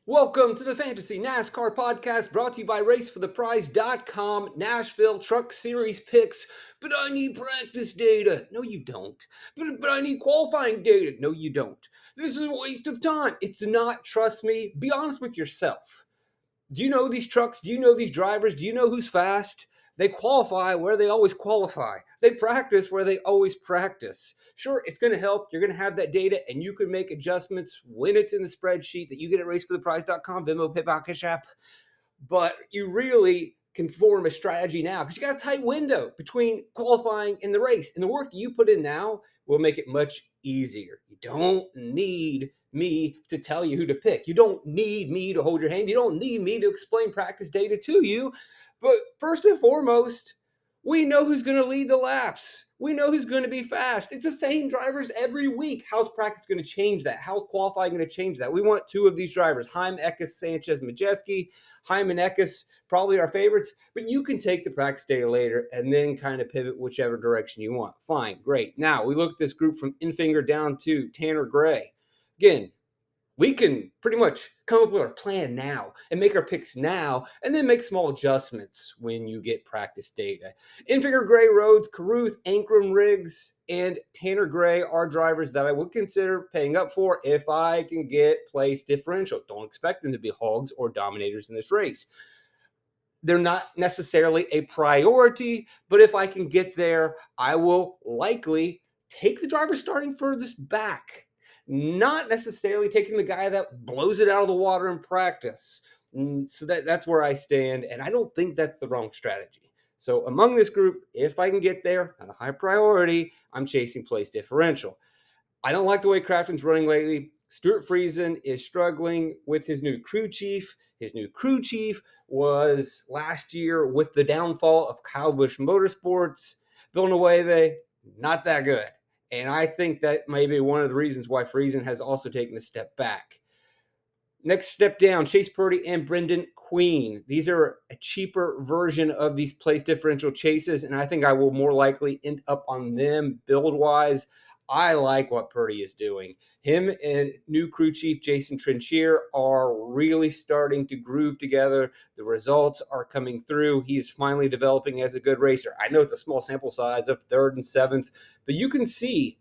Welcome to the Fantasy NASCAR podcast brought to you by RaceForThePrize.com. Nashville Truck Series picks. But I need practice data. No, you don't. But I need qualifying data. No, you don't. This is a waste of time. It's not. Trust me. Be honest with yourself. Do you know these trucks? Do you know these drivers? Do you know who's fast? They qualify where they always qualify. They practice where they always practice. Sure, it's going to help. You're going to have that data, and you can make adjustments when it's in the spreadsheet that you get at racefortheprize.com, Venmo, PayPal, Cash App. But you really can form a strategy now because you got a tight window between qualifying and the race. And the work you put in now will make it much easier. You don't need me to tell you who to pick. You don't need me to hold your hand. You don't need me to explain practice data to you. But first and foremost, we know who's going to lead the laps. We know who's going to be fast. It's the same drivers every week. How's practice going to change that? How's qualifying going to change that? We want two of these drivers, Heim, Eckes, Sanchez, Majeski. Heim and Eckes, probably our favorites, but you can take the practice data later and then kind of pivot whichever direction you want. Fine, great. Now, we look at this group from Infinger down to Tanner Gray. Again, we can pretty much come up with our plan now and make our picks now and then make small adjustments when you get practice data. Infinger, Gray, Rhodes, Carruth, Ankrum, Riggs, and Tanner Gray are drivers that I would consider paying up for if I can get place differential. Don't expect them to be hogs or dominators in this race. They're not necessarily a priority, but if I can get there, I will likely take the driver starting furthest back. Not necessarily taking the guy that blows it out of the water in practice. So that's where I stand, and I don't think that's the wrong strategy. So among this group, if I can get there, not a high priority, I'm chasing place differential. I don't like the way Crafton's running lately. Stuart Friesen is struggling with his new crew chief. His new crew chief was last year with the downfall of Kyle Busch Motorsports. Villanueva, not that good. And I think that may be one of the reasons why Friesen has also taken a step back. Next step down, Chase Purdy and Brendan Queen. These are a cheaper version of these place differential chases, and I think I will more likely end up on them build-wise. I like what Purdy is doing. Him and new crew chief Jason Trinchier are really starting to groove together. The results are coming through. He is finally developing as a good racer. I know it's a small sample size of third and seventh, but you can see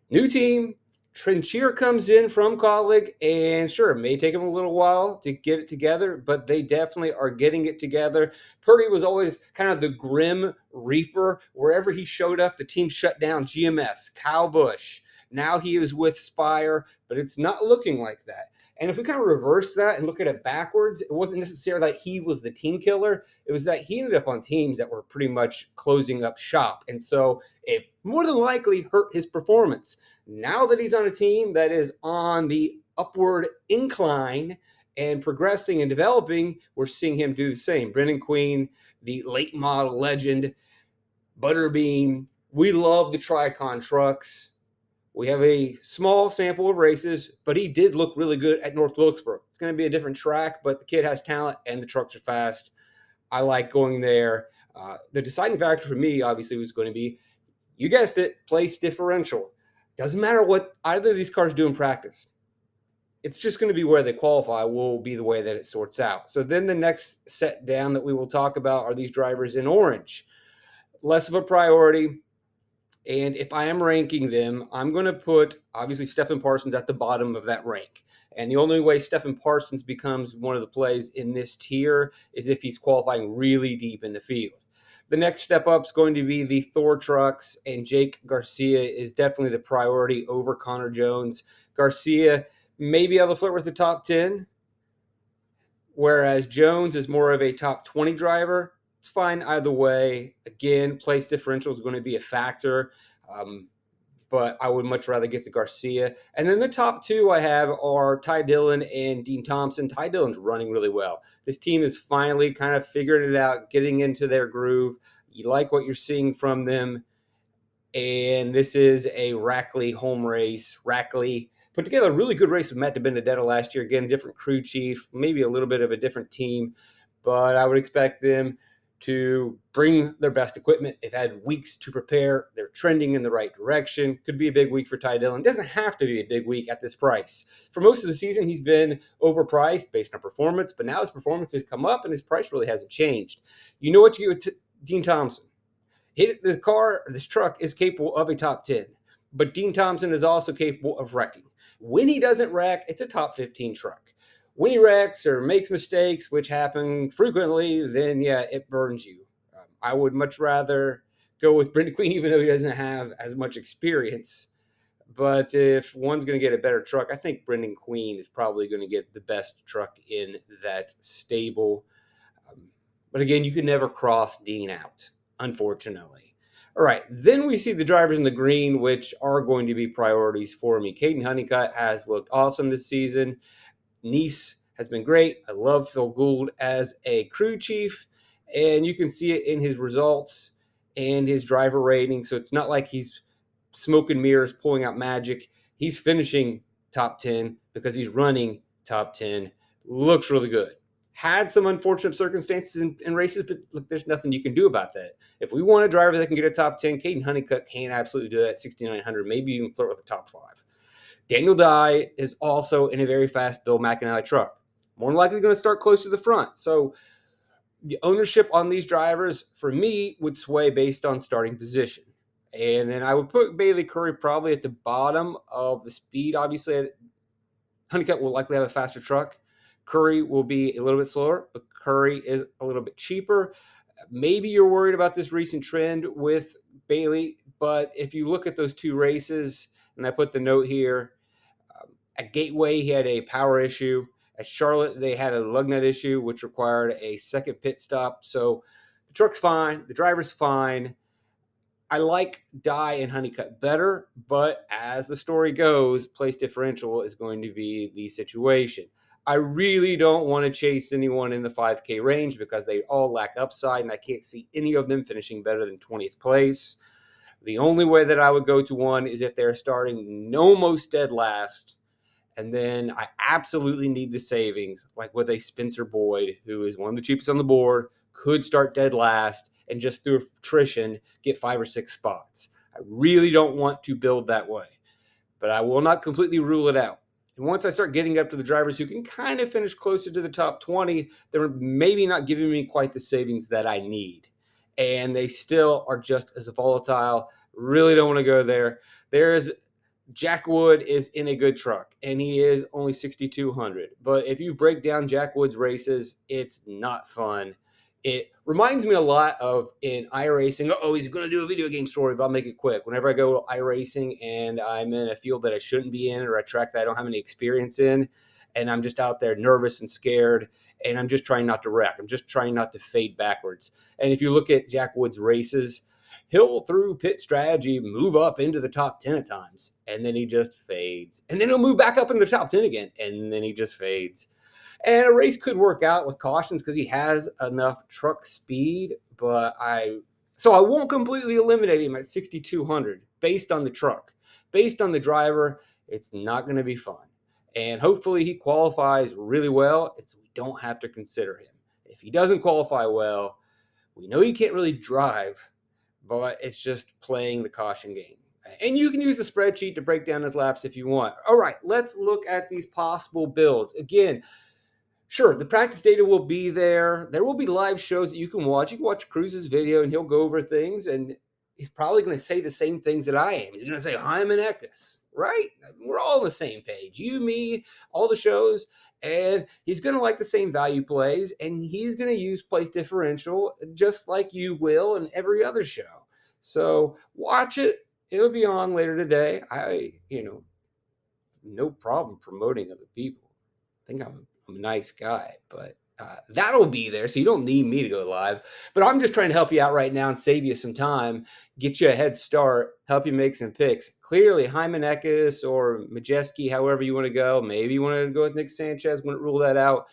new team, Trinchier comes in from Colleague, and sure, it may take him a little while to get it together, but they definitely are getting it together. Purdy was always kind of the grim reaper. Wherever he showed up, the team shut down GMS, Kyle Busch. Now he is with Spire, but it's not looking like that. And if we kind of reverse that and look at it backwards, it wasn't necessarily that he was the team killer. It was that he ended up on teams that were pretty much closing up shop. And so it more than likely hurt his performance. Now that he's on a team that is on the upward incline and progressing and developing, we're seeing him do the same. Brendan Queen, the late model legend, Butterbean. We love the Tricon trucks. We have a small sample of races, but he did look really good at North Wilkesboro. It's going to be a different track, but the kid has talent and the trucks are fast. I like going there. The deciding factor for me, obviously, was going to be, you guessed it, place differential. Doesn't matter what either of these cars do in practice. It's just going to be where they qualify will be the way that it sorts out. So then the next set down that we will talk about are these drivers in orange. Less of a priority. And if I am ranking them, I'm going to put, obviously, Stephen Parsons at the bottom of that rank. And the only way Stephen Parsons becomes one of the plays in this tier is if he's qualifying really deep in the field. The next step up is going to be the Thor trucks, and Jake Garcia is definitely the priority over Connor Jones. Garcia may be able to flirt with the top 10, whereas Jones is more of a top 20 driver. It's fine either way. Again, place differential is going to be a factor, but I would much rather get the Garcia. And then the top two I have are Ty Dillon and Dean Thompson. Ty Dillon's running really well. This team is finally kind of figuring it out, getting into their groove. You like what you're seeing from them. And this is a Rackley home race. Rackley put together a really good race with Matt DiBenedetto last year. Again, different crew chief, maybe a little bit of a different team, but I would expect them to bring their best equipment. They've had weeks to prepare. They're trending in the right direction. Could be a big week for Ty Dillon. Doesn't have to be a big week at this price. For most of the season, he's been overpriced based on performance, but now his performance has come up and his price really hasn't changed. You know what you get with Dean Thompson? This truck is capable of a top 10, but Dean Thompson is also capable of wrecking. When he doesn't wreck, it's a top 15 truck. When he wrecks or makes mistakes, which happen frequently, then yeah, it burns you. I would much rather go with Brendan Queen, even though he doesn't have as much experience. But if one's going to get a better truck, I think Brendan Queen is probably going to get the best truck in that stable. But again, you can never cross Dean out, unfortunately. All right, then we see the drivers in the green, which are going to be priorities for me. Caden Honeycutt has looked awesome this season. Nice has been great. I love Phil Gould as a crew chief, and you can see it in his results and his driver rating. So it's not like he's smoke and mirrors pulling out magic. He's finishing top 10 because he's running top 10. Looks really good. Had some unfortunate circumstances in races, but look, there's nothing you can do about that. If we want a driver that can get a top 10, Caden Honeycutt can absolutely do that at 6,900, maybe even flirt with the top 5. Daniel Dye is also in a very fast Bill McAnally truck. More than likely going to start close to the front. So the ownership on these drivers, for me, would sway based on starting position. And then I would put Bailey Curry probably at the bottom of the speed. Obviously, Honeycutt will likely have a faster truck. Curry will be a little bit slower, but Curry is a little bit cheaper. Maybe you're worried about this recent trend with Bailey, but if you look at those two races, and I put the note here, at Gateway, he had a power issue. At Charlotte, they had a lug nut issue, which required a second pit stop. So the truck's fine. The driver's fine. I like Dye and Honeycutt better, but as the story goes, place differential is going to be the situation. I really don't want to chase anyone in the 5K range because they all lack upside, and I can't see any of them finishing better than 20th place. The only way that I would go to one is if they're starting almost dead last, and then I absolutely need the savings, like with a Spencer Boyd, who is one of the cheapest on the board, could start dead last, and just through attrition get 5 or 6 spots. I really don't want to build that way, but I will not completely rule it out. And once I start getting up to the drivers who can kind of finish closer to the top 20, they're maybe not giving me quite the savings that I need. And they still are just as volatile. Really don't want to go there. Jack Wood is in a good truck, and he is only 6,200. But if you break down Jack Wood's races, it's not fun. It reminds me a lot of in iRacing. Oh, he's going to do a video game story, but I'll make it quick. Whenever I go iRacing and I'm in a field that I shouldn't be in or a track that I don't have any experience in, and I'm just out there nervous and scared, and I'm just trying not to wreck. I'm just trying not to fade backwards. And if you look at Jack Wood's races, he'll, through pit strategy, move up into the top 10 at times, and then he just fades. And then he'll move back up into the top 10 again, and then he just fades. And a race could work out with cautions because he has enough truck speed, but I won't completely eliminate him at 6,200 based on the truck. Based on the driver, it's not going to be fun. And hopefully he qualifies really well, and so we don't have to consider him. If he doesn't qualify well, we know he can't really drive, but it's just playing the caution game. And you can use the spreadsheet to break down his laps if you want. All right, let's look at these possible builds. Again, sure, the practice data will be there. There will be live shows that you can watch. You can watch Cruz's video, and he'll go over things, and he's probably going to say the same things that I am. He's going to say Hyman Eckes, right? We're all on the same page. You, me, all the shows. And he's going to like the same value plays, and he's going to use place differential just like you will in every other show. So watch it. It'll be on later today. No problem promoting other people. I think I'm a nice guy, but that'll be there, so you don't need me to go live. But I'm just trying to help you out right now and save you some time, get you a head start, help you make some picks. Clearly, Hyman Eckes or Majeski, however you want to go. Maybe you want to go with Nick Sanchez. Wouldn't rule that out.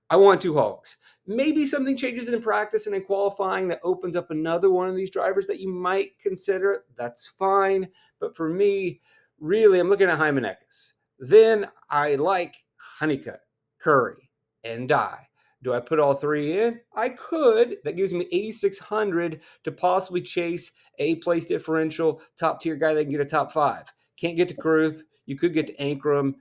I want 2 hogs. Maybe something changes in practice and in qualifying that opens up another one of these drivers that you might consider. That's fine. But for me, really, I'm looking at Hyman Eckes. Then I like Honeycutt, Curry, and Dye. Do I put all three in? I could. That gives me 8,600 to possibly chase a place differential top tier guy that can get a top 5. Can't get to Caruth. You could get to Ankrum.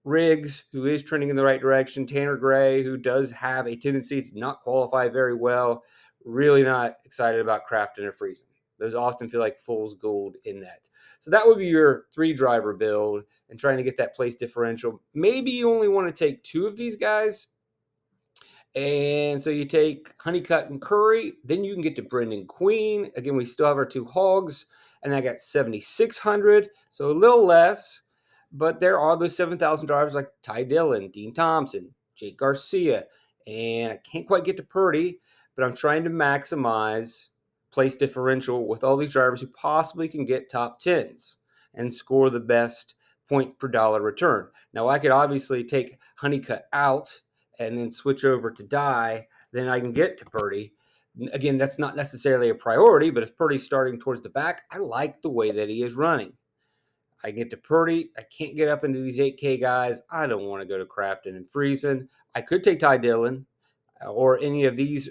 Riggs, who is trending in the right direction. Tanner Gray, who does have a tendency to not qualify very well. Really not excited about Crafton or Friesen. Those often feel like fool's gold in that. So that would be your 3-driver build and trying to get that place differential. Maybe you only want to take 2 of these guys. And so you take Honeycutt and Curry. Then you can get to Brendan Queen. Again, we still have our 2 hogs. And I got 7,600. So a little less. But there are those 7,000 drivers like Ty Dillon, Dean Thompson, Jake Garcia. And I can't quite get to Purdy. But I'm trying to maximize place differential with all these drivers who possibly can get top 10s and score the best point per dollar return. Now, I could obviously take Honeycutt out and then switch over to Dye, then I can get to Purdy. Again, that's not necessarily a priority, but if Purdy's starting towards the back, I like the way that he is running. I get to Purdy. I can't get up into these 8K guys. I don't want to go to Crafton and Friesen. I could take Ty Dillon or any of these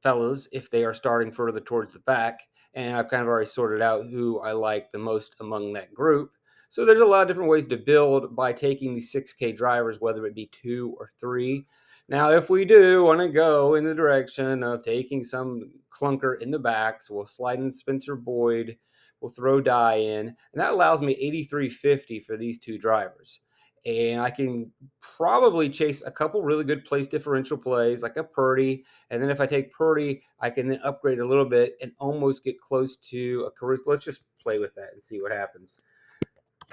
fellas if they are starting further towards the back, and I've kind of already sorted out who I like the most among that group. So there's a lot of different ways to build by taking these 6K drivers, whether it be 2 or 3. Now, if we do want to go in the direction of taking some clunker in the back, so we'll slide in Spencer Boyd, we'll throw Dye in, and that allows me 8,350 for these 2 drivers. And I can probably chase a couple really good place differential plays like a Purdy. And then if I take Purdy, I can then upgrade a little bit and almost get close to a Caruth. Let's just play with that and see what happens.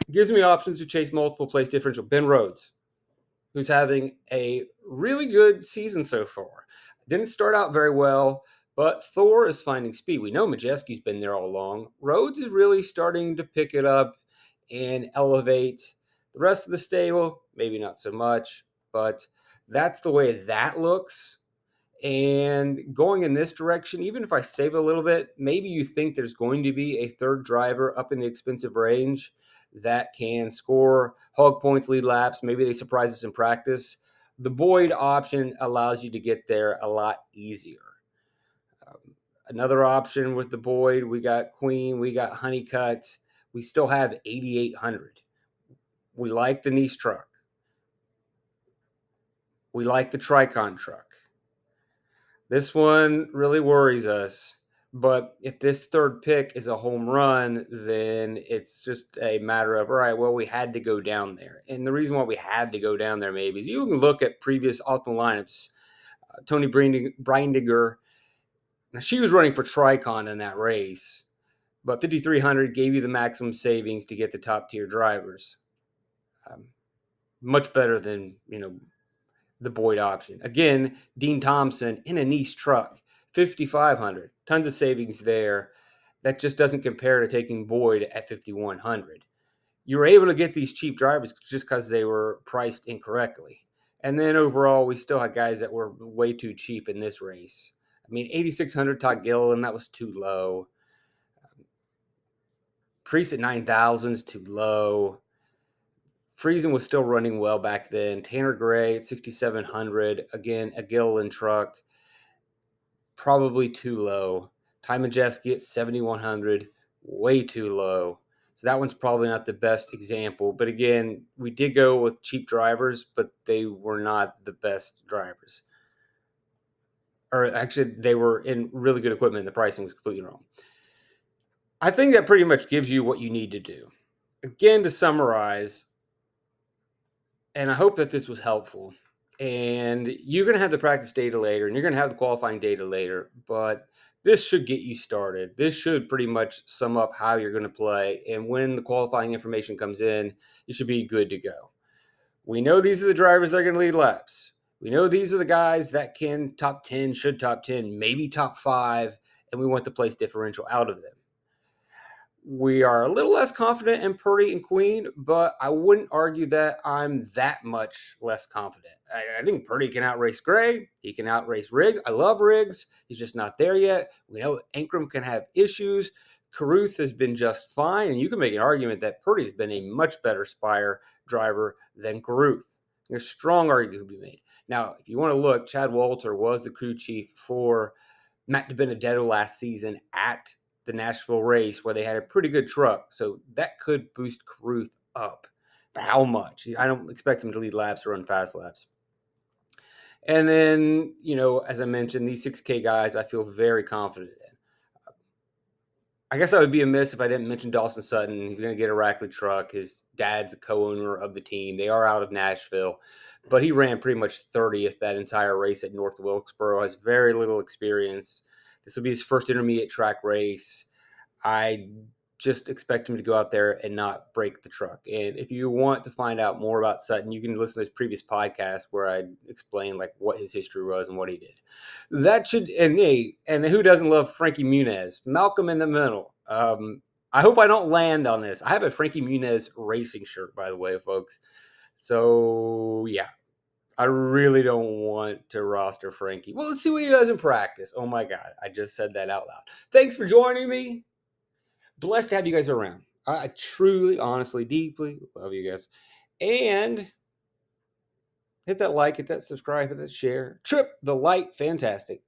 It gives me options to chase multiple place differential. Ben Rhodes, who's having a really good season so far. Didn't start out very well, but Thor is finding speed. We know Majeski's been there all along. Rhodes is really starting to pick it up and elevate. The rest of the stable, maybe not so much, but that's the way that looks. And going in this direction, even if I save a little bit, maybe you think there's going to be a 3rd driver up in the expensive range that can score hog points, lead laps. Maybe they surprise us in practice. The Boyd option allows you to get there a lot easier. Another option with the Boyd, we got Queen, we got Honeycutt. We still have 8,800. We like the Nice truck. We like the Tricon truck. This one really worries us. But if this 3rd pick is a home run, then it's just a matter of, all right, well, we had to go down there. And the reason why we had to go down there maybe is you can look at previous optimal lineups. Tony Breindiger, now she was running for Tricon in that race, but 5,300 gave you the maximum savings to get the top tier drivers. Much better than, the Boyd option. Again, Dean Thompson in a Nice truck. 5,500, tons of savings there. That just doesn't compare to taking Boyd at 5,100. You were able to get these cheap drivers just because they were priced incorrectly. And then overall, we still had guys that were way too cheap in this race. I mean, 8,600 Todd Gilliland, that was too low. Priest at 9,000 is too low. Friesen was still running well back then. Tanner Gray at 6,700. Again, a Gilliland truck. Probably too low. Ty Majeski at 7,100, way too low. So that one's probably not the best example. But again, we did go with cheap drivers, but they were not the best drivers. Or actually, they were in really good equipment. The pricing was completely wrong. I think that pretty much gives you what you need to do. Again, to summarize, and I hope that this was helpful. And you're going to have the practice data later, and you're going to have the qualifying data later, but this should get you started. This should pretty much sum up how you're going to play. And when the qualifying information comes in, you should be good to go. We know these are the drivers that are going to lead laps. We know these are the guys that can top 10, should top 10, maybe top 5, and we want the place differential out of them. We are a little less confident in Purdy and Queen, but I wouldn't argue that I'm that much less confident. I think Purdy can outrace Gray. He can outrace Riggs. I love Riggs. He's just not there yet. We know Ankrum can have issues. Caruth has been just fine, and you can make an argument that Purdy has been a much better Spire driver than Caruth. There's a strong argument to be made. Now, if you want to look, Chad Walter was the crew chief for Matt DiBenedetto last season at the Nashville race where they had a pretty good truck. So that could boost Carruth up. But how much? I don't expect him to lead laps or run fast laps. And then, as I mentioned, these 6K guys, I feel very confident in. I guess I would be amiss if I didn't mention Dawson Sutton. He's going to get a Rackley truck. His dad's a co-owner of the team. They are out of Nashville, but he ran pretty much 30th that entire race at North Wilkesboro. Has very little experience. This will be his first intermediate track race. I just expect him to go out there and not break the truck. And if you want to find out more about Sutton, you can listen to his previous podcast where I explained like what his history was and what he did. That should, and who doesn't love Frankie Muniz? Malcolm in the middle. I hope I don't land on this. I have a Frankie Muniz racing shirt, by the way, folks. So yeah, I really don't want to roster Frankie. Well, let's see what he does in practice. Oh my God, I just said that out loud. Thanks for joining me. Blessed to have you guys around. I truly, honestly, deeply love you guys. And hit that like, hit that subscribe, hit that share. Trip the light. Fantastic.